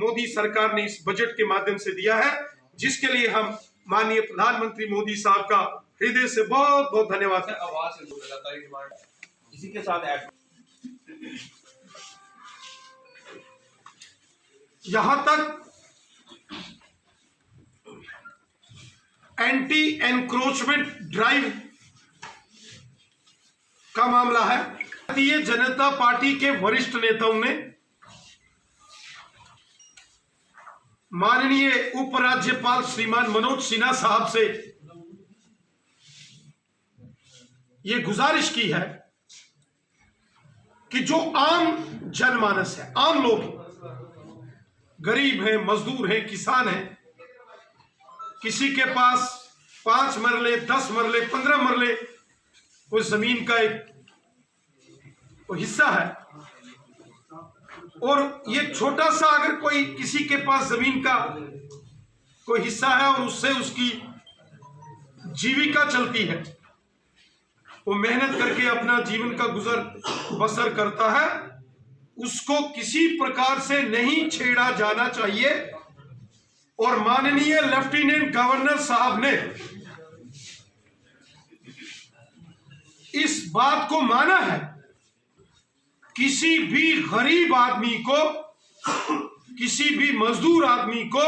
मोदी सरकार ने इस बजट के माध्यम से दिया है, जिसके लिए हम माननीय प्रधानमंत्री मोदी साहब का हृदय से बहुत बहुत धन्यवाद है। आवाज से लगातार डिमांड इसी के साथ ऐड यहां तक एंटी एनक्रोचमेंट ड्राइव का मामला है। भारतीय जनता पार्टी के वरिष्ठ नेताओं ने माननीय उपराज्यपाल श्रीमान मनोज सिन्हा साहब से यह गुजारिश की है कि जो आम जनमानस है, आम लोग, गरीब हैं, मजदूर हैं, किसान हैं, किसी के पास 5 मरले, 10 मरले, 15 मरले कोई जमीन का एक हिस्सा है, और ये छोटा सा अगर कोई किसी के पास जमीन का कोई हिस्सा है और उससे उसकी जीविका चलती है, वो मेहनत करके अपना जीवन का गुजर बसर करता है, उसको किसी प्रकार से नहीं छेड़ा जाना चाहिए। और माननीय लेफ्टिनेंट गवर्नर साहब ने इस बात को माना है, किसी भी गरीब आदमी को, किसी भी मजदूर आदमी को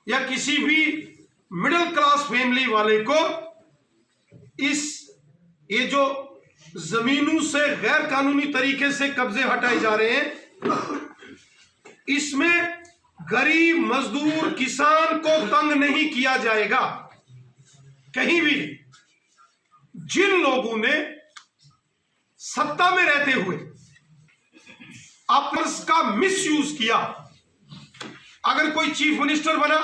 या किसी भी मिडिल क्लास फैमिली वाले को ये जो जमीनों से गैर कानूनी तरीके से कब्जे हटाए जा रहे हैं, इसमें गरीब मजदूर किसान को तंग नहीं किया जाएगा कहीं भी। जिन लोगों ने सत्ता में रहते हुए अपने का मिसयूज किया, अगर कोई चीफ मिनिस्टर बना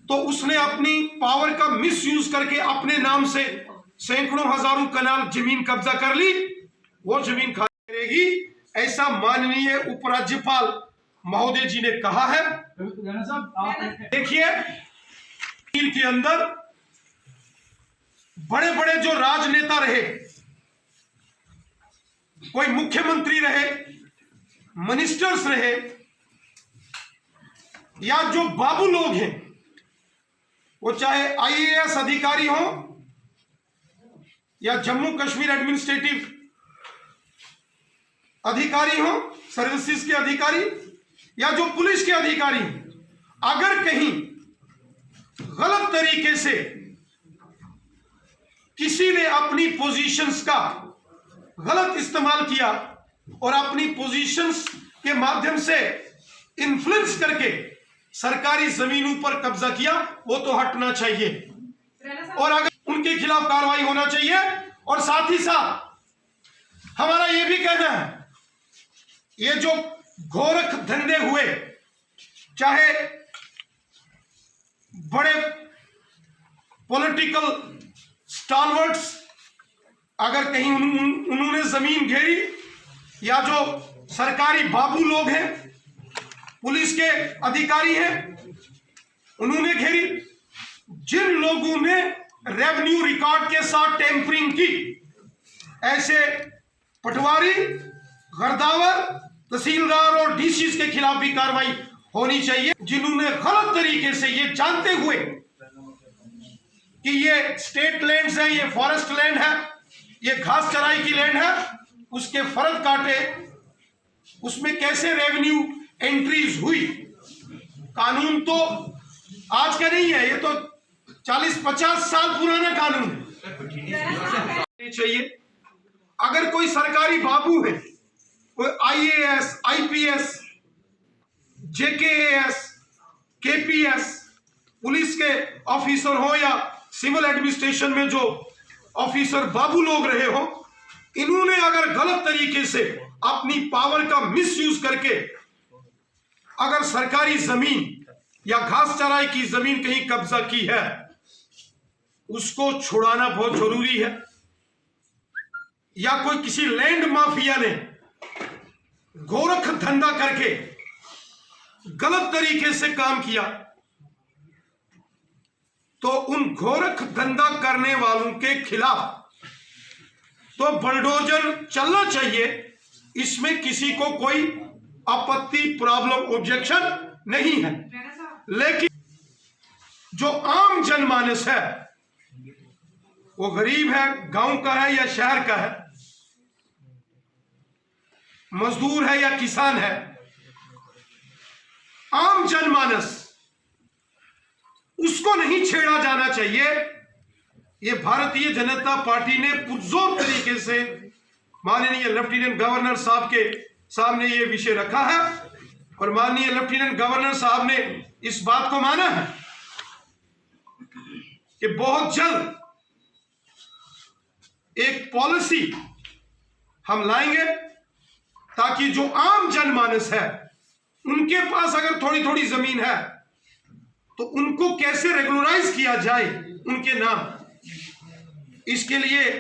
तो उसने अपनी पावर का मिसयूज करके अपने नाम से सैकड़ों हजारों कनाल जमीन कब्जा कर ली, वो जमीन खाली करेगी, ऐसा माननीय उपराज्यपाल महोदय जी ने कहा है। देखिए, के अंदर बड़े बड़े जो राजनेता रहे, कोई मुख्यमंत्री रहे, मिनिस्टर्स रहे, या जो बाबू लोग हैं, वो चाहे आईएएस अधिकारी हो या जम्मू कश्मीर एडमिनिस्ट्रेटिव अधिकारी हो, सर्विसेज के अधिकारी, या जो पुलिस के अधिकारी, अगर कहीं गलत तरीके से किसी ने अपनी पोजीशंस का गलत इस्तेमाल किया और अपनी पोजीशंस के माध्यम से इन्फ्लुएंस करके सरकारी जमीनों पर कब्जा किया, वो तो हटना चाहिए और अगर उनके खिलाफ कार्रवाई होना चाहिए। और साथ ही साथ हमारा यह भी कहना है, ये जो गोरख धंधे हुए, चाहे बड़े पॉलिटिकल स्टालवर्ट्स अगर कहीं उन्होंने जमीन घेरी, या जो सरकारी बाबू लोग हैं, पुलिस के अधिकारी हैं, उन्होंने घेरी, जिन लोगों ने रेवेन्यू रिकॉर्ड के साथ टेम्परिंग की, ऐसे पटवारी, गर्दावर, तहसीलदार और डीसी के खिलाफ भी कार्रवाई होनी चाहिए। जिन्होंने गलत तरीके से, ये जानते हुए कि ये स्टेट लैंड्स है, ये फॉरेस्ट लैंड है, ये घास चराई की लैंड है, उसके फर्द काटे, उसमें कैसे रेवेन्यू एंट्रीज हुई। कानून तो आज का नहीं है, ये तो 40-50 साल पुराना कानून है। चाहिए अगर कोई सरकारी बाबू है, कोई IAS, IPS, JKS, KPS, police के ऑफिसर हो या सिविल एडमिनिस्ट्रेशन में जो ऑफिसर बाबू लोग रहे हो, इन्होंने अगर गलत तरीके से अपनी पावर का मिसयूज करके अगर सरकारी जमीन या घास चराई की जमीन कहीं कब्जा की है, उसको छुड़ाना बहुत जरूरी है। या कोई किसी लैंड माफिया ने गोरख धंधा करके गलत तरीके से काम किया, तो उन गोरख धंधा करने वालों के खिलाफ तो बुलडोजर चलना चाहिए, इसमें किसी को कोई आपत्ति, प्रॉब्लम, ऑब्जेक्शन नहीं है। लेकिन जो आम जनमानस है, वो गरीब है, गांव का है या शहर का है, मजदूर है या किसान है, आम जनमानस, उसको नहीं छेड़ा जाना चाहिए। ये भारतीय जनता पार्टी ने पुरजोर तरीके से माननीय लेफ्टिनेंट गवर्नर साहब के सामने ये विषय रखा है और माननीय लेफ्टिनेंट गवर्नर साहब ने इस बात को माना है कि बहुत जल्द एक पॉलिसी हम लाएंगे ताकि जो आम जनमानस है, उनके पास अगर थोड़ी थोड़ी जमीन है तो उनको कैसे रेगुलराइज किया जाए उनके नाम। इसके लिए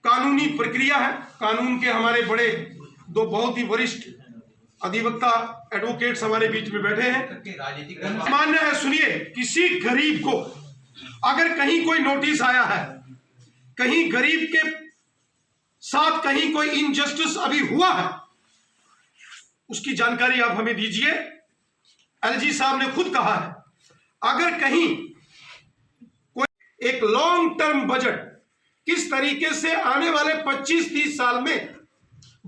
कानूनी प्रक्रिया है। कानून के हमारे बड़े दो बहुत ही वरिष्ठ अधिवक्ता एडवोकेट्स हमारे बीच में बैठे हैं। मान्य है, सुनिए, किसी गरीब को अगर कहीं कोई नोटिस आया है, कहीं गरीब के साथ कहीं कोई इनजस्टिस अभी हुआ है, उसकी जानकारी आप हमें दीजिए। एलजी साहब ने खुद कहा है, अगर कहीं कोई एक लॉन्ग टर्म बजट किस तरीके से आने वाले 25-30 साल में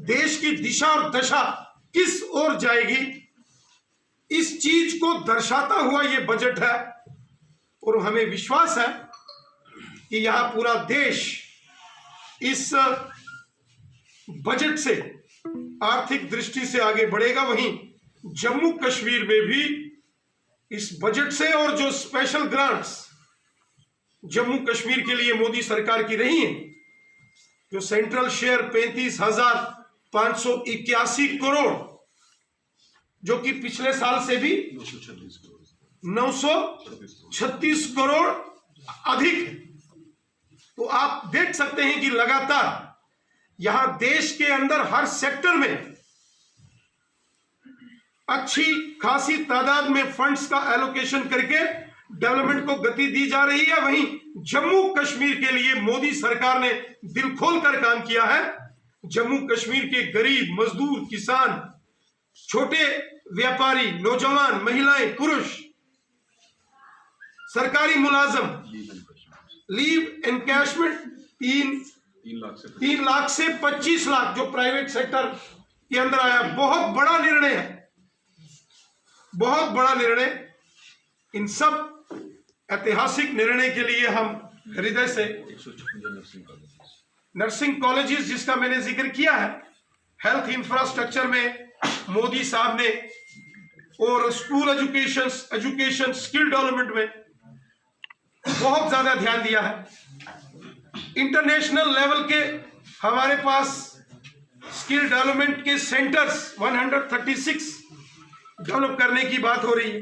देश की दिशा और दशा किस ओर जाएगी, इस चीज को दर्शाता हुआ यह बजट है। और हमें विश्वास है कि यहां पूरा देश इस बजट से आर्थिक दृष्टि से आगे बढ़ेगा। वहीं जम्मू कश्मीर में भी इस बजट से और जो स्पेशल ग्रांट्स जम्मू कश्मीर के लिए मोदी सरकार की रही हैं, जो सेंट्रल शेयर 35,581 करोड़, जो कि पिछले साल से भी 936 करोड़ अधिक है। तो आप देख सकते हैं कि लगातार यहां देश के अंदर हर सेक्टर में अच्छी खासी तादाद में फंड्स का एलोकेशन करके डेवलपमेंट को गति दी जा रही है। वहीं जम्मू कश्मीर के लिए मोदी सरकार ने दिल खोलकर काम किया है। जम्मू कश्मीर के गरीब, मजदूर, किसान, छोटे व्यापारी, नौजवान, महिलाएं, पुरुष, सरकारी मुलाजम, लीव एनकैशमेंट 3 लाख से 25 लाख जो प्राइवेट सेक्टर के अंदर आया, बहुत बड़ा निर्णय है, बहुत बड़ा निर्णय। इन सब ऐतिहासिक निर्णय के लिए हम हृदय से नर्सिंग कॉलेजेस जिसका मैंने जिक्र किया है, हेल्थ इंफ्रास्ट्रक्चर में मोदी साहब ने, और स्कूल एजुकेशन स्किल डेवलपमेंट में बहुत ज्यादा ध्यान दिया है। इंटरनेशनल लेवल के हमारे पास स्किल डेवलपमेंट के सेंटर्स 136 डेवलप करने की बात हो रही है।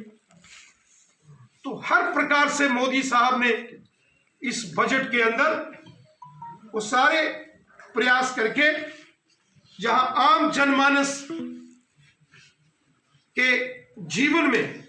तो हर प्रकार से मोदी साहब ने इस बजट के अंदर वो सारे प्रयास करके जहां आम जनमानस के जीवन में